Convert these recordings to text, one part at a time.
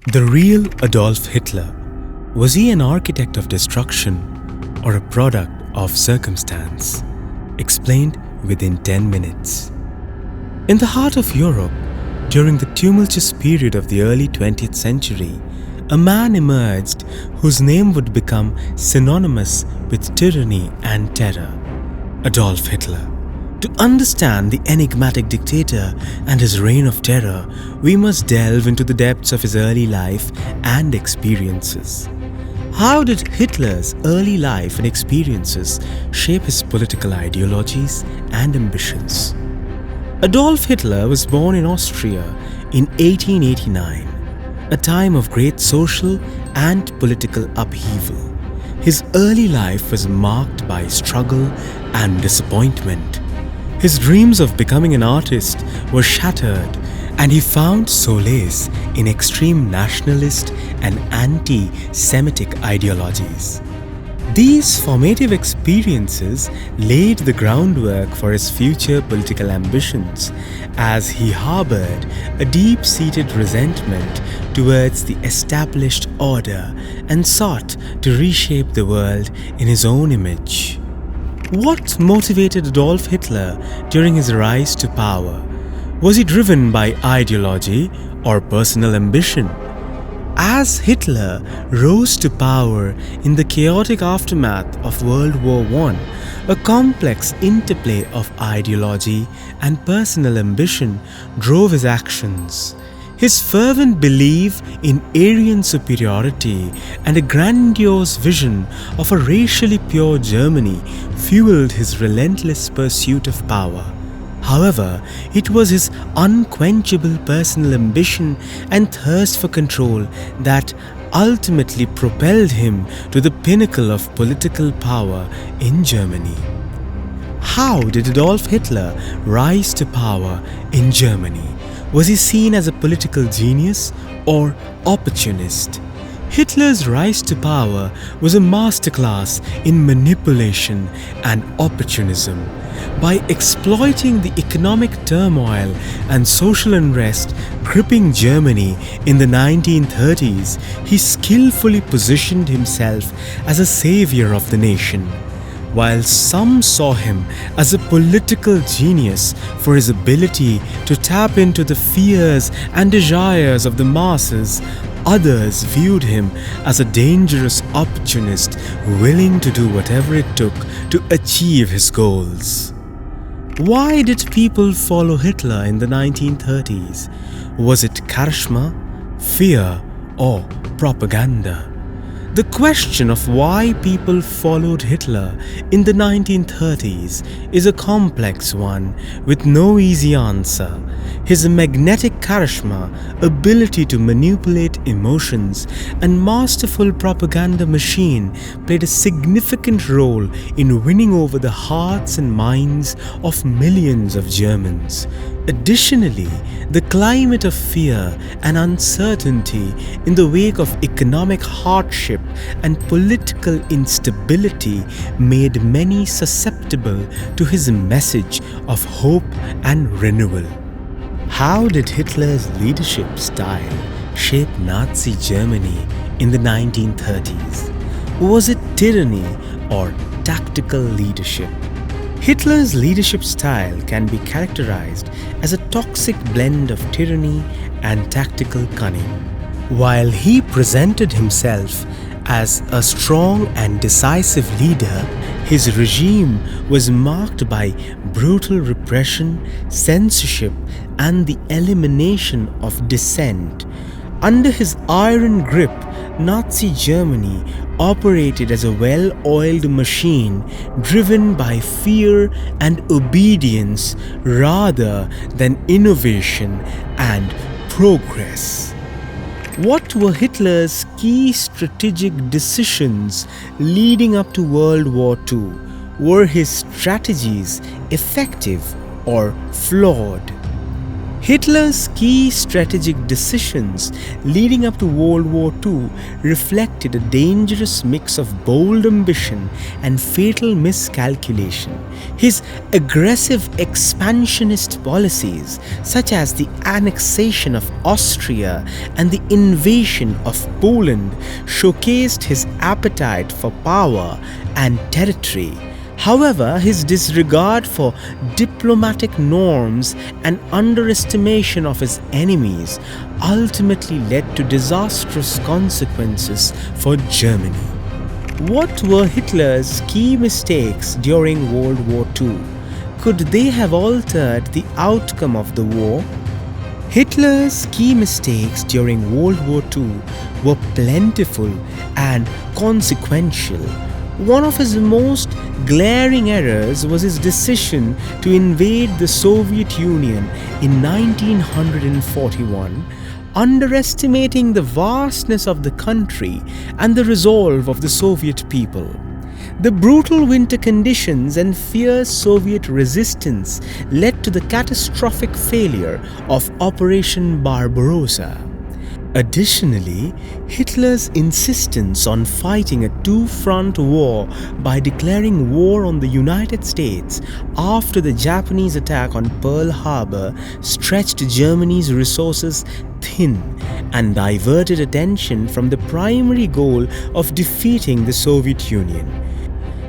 The real Adolf Hitler, was he an architect of destruction or a product of circumstance? Explained within 10 minutes. In the heart of Europe, during the tumultuous period of the early 20th century, a man emerged whose name would become synonymous with tyranny and terror: Adolf Hitler. To understand the enigmatic dictator and his reign of terror, we must delve into the depths of his early life and experiences. How did Hitler's early life and experiences shape his political ideologies and ambitions? Adolf Hitler was born in Austria in 1889, a time of great social and political upheaval. His early life was marked by struggle and disappointment. His dreams of becoming an artist were shattered, and he found solace in extreme nationalist and anti-Semitic ideologies. These formative experiences laid the groundwork for his future political ambitions, as he harbored a deep-seated resentment towards the established order and sought to reshape the world in his own image. What motivated Adolf Hitler during his rise to power? Was he driven by ideology or personal ambition? As Hitler rose to power in the chaotic aftermath of World War I, a complex interplay of ideology and personal ambition drove his actions. His fervent belief in Aryan superiority and a grandiose vision of a racially pure Germany fueled his relentless pursuit of power. However, it was his unquenchable personal ambition and thirst for control that ultimately propelled him to the pinnacle of political power in Germany. How did Adolf Hitler rise to power in Germany? Was he seen as a political genius or opportunist? Hitler's rise to power was a masterclass in manipulation and opportunism. By exploiting the economic turmoil and social unrest gripping Germany in the 1930s, he skillfully positioned himself as a savior of the nation. While some saw him as a political genius for his ability to tap into the fears and desires of the masses, others viewed him as a dangerous opportunist willing to do whatever it took to achieve his goals. Why did people follow Hitler in the 1930s? Was it charisma, fear, or propaganda? The question of why people followed Hitler in the 1930s is a complex one with no easy answer. His magnetic charisma, ability to manipulate emotions, and masterful propaganda machine played a significant role in winning over the hearts and minds of millions of Germans. Additionally, the climate of fear and uncertainty in the wake of economic hardship and political instability made many susceptible to his message of hope and renewal. How did Hitler's leadership style shape Nazi Germany in the 1930s? Was it tyranny or tactical leadership? Hitler's leadership style can be characterized as a toxic blend of tyranny and tactical cunning. While he presented himself as a strong and decisive leader, his regime was marked by brutal repression, censorship, and the elimination of dissent. Under his iron grip, Nazi Germany operated as a well-oiled machine driven by fear and obedience rather than innovation and progress. What were Hitler's key strategic decisions leading up to World War II? Were his strategies effective or flawed? Hitler's key strategic decisions leading up to World War II reflected a dangerous mix of bold ambition and fatal miscalculation. His aggressive expansionist policies, such as the annexation of Austria and the invasion of Poland, showcased his appetite for power and territory. However, his disregard for diplomatic norms and underestimation of his enemies ultimately led to disastrous consequences for Germany. What were Hitler's key mistakes during World War II? Could they have altered the outcome of the war? Hitler's key mistakes during World War II were plentiful and consequential. One of his most glaring errors was his decision to invade the Soviet Union in 1941, underestimating the vastness of the country and the resolve of the Soviet people. The brutal winter conditions and fierce Soviet resistance led to the catastrophic failure of Operation Barbarossa. Additionally, Hitler's insistence on fighting a two-front war by declaring war on the United States after the Japanese attack on Pearl Harbor stretched Germany's resources thin and diverted attention from the primary goal of defeating the Soviet Union.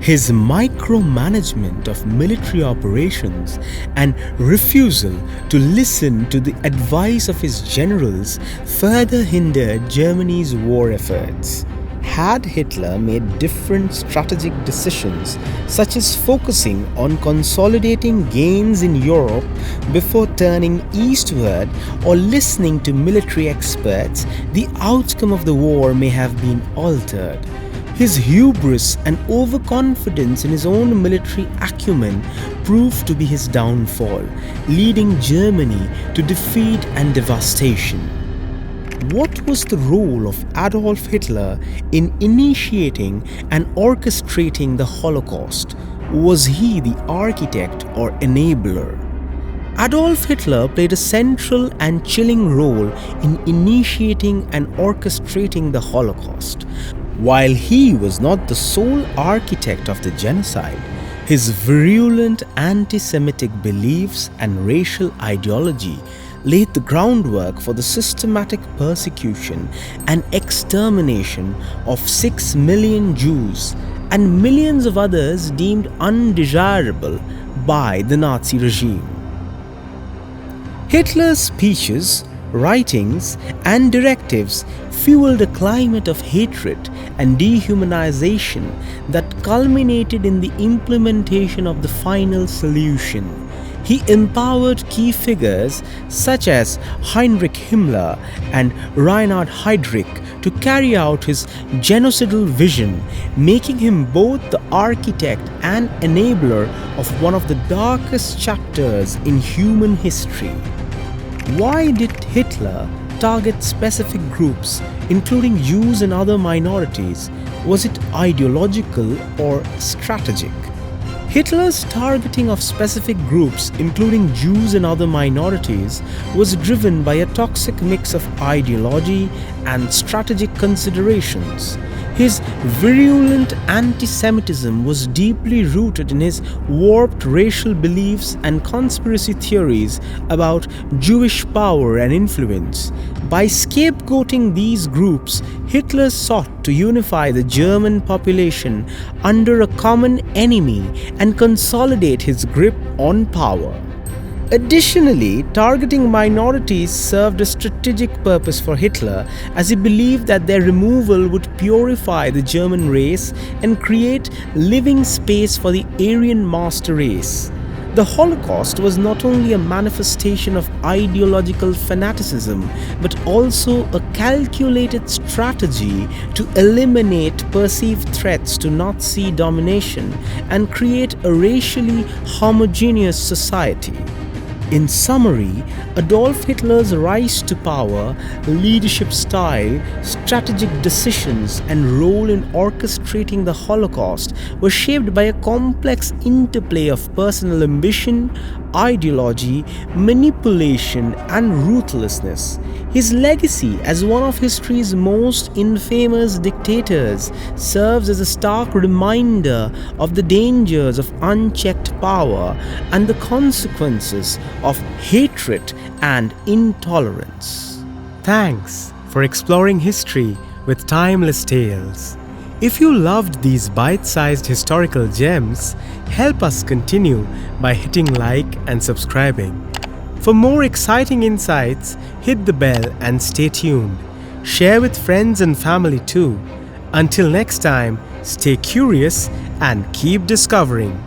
His micromanagement of military operations and refusal to listen to the advice of his generals further hindered Germany's war efforts. Had Hitler made different strategic decisions, such as focusing on consolidating gains in Europe before turning eastward or listening to military experts, the outcome of the war may have been altered. His hubris and overconfidence in his own military acumen proved to be his downfall, leading Germany to defeat and devastation. What was the role of Adolf Hitler in initiating and orchestrating the Holocaust? Was he the architect or enabler? Adolf Hitler played a central and chilling role in initiating and orchestrating the Holocaust. While he was not the sole architect of the genocide, his virulent anti-Semitic beliefs and racial ideology laid the groundwork for the systematic persecution and extermination of 6 million Jews and millions of others deemed undesirable by the Nazi regime. Hitler's speeches, writings, and directives fueled a climate of hatred and dehumanization that culminated in the implementation of the final solution. He empowered key figures such as Heinrich Himmler and Reinhard Heydrich to carry out his genocidal vision, making him both the architect and enabler of one of the darkest chapters in human history. Why did Hitler target specific groups, including Jews and other minorities? Was it ideological or strategic? Hitler's targeting of specific groups, including Jews and other minorities, was driven by a toxic mix of ideology and strategic considerations. His virulent anti-Semitism was deeply rooted in his warped racial beliefs and conspiracy theories about Jewish power and influence. By scapegoating these groups, Hitler sought to unify the German population under a common enemy and consolidate his grip on power. Additionally, targeting minorities served a strategic purpose for Hitler, as he believed that their removal would purify the German race and create living space for the Aryan master race. The Holocaust was not only a manifestation of ideological fanaticism, but also a calculated strategy to eliminate perceived threats to Nazi domination and create a racially homogeneous society. In summary, Adolf Hitler's rise to power, leadership style, strategic decisions, and role in orchestrating the Holocaust were shaped by a complex interplay of personal ambition, ideology, manipulation, and ruthlessness. His legacy as one of history's most infamous dictators serves as a stark reminder of the dangers of unchecked power and the consequences of hatred and intolerance. Thanks for exploring history with timeless tales. If you loved these bite-sized historical gems, help us continue by hitting like and subscribing. For more exciting insights, hit the bell and stay tuned. Share with friends and family too. Until next time, stay curious and keep discovering.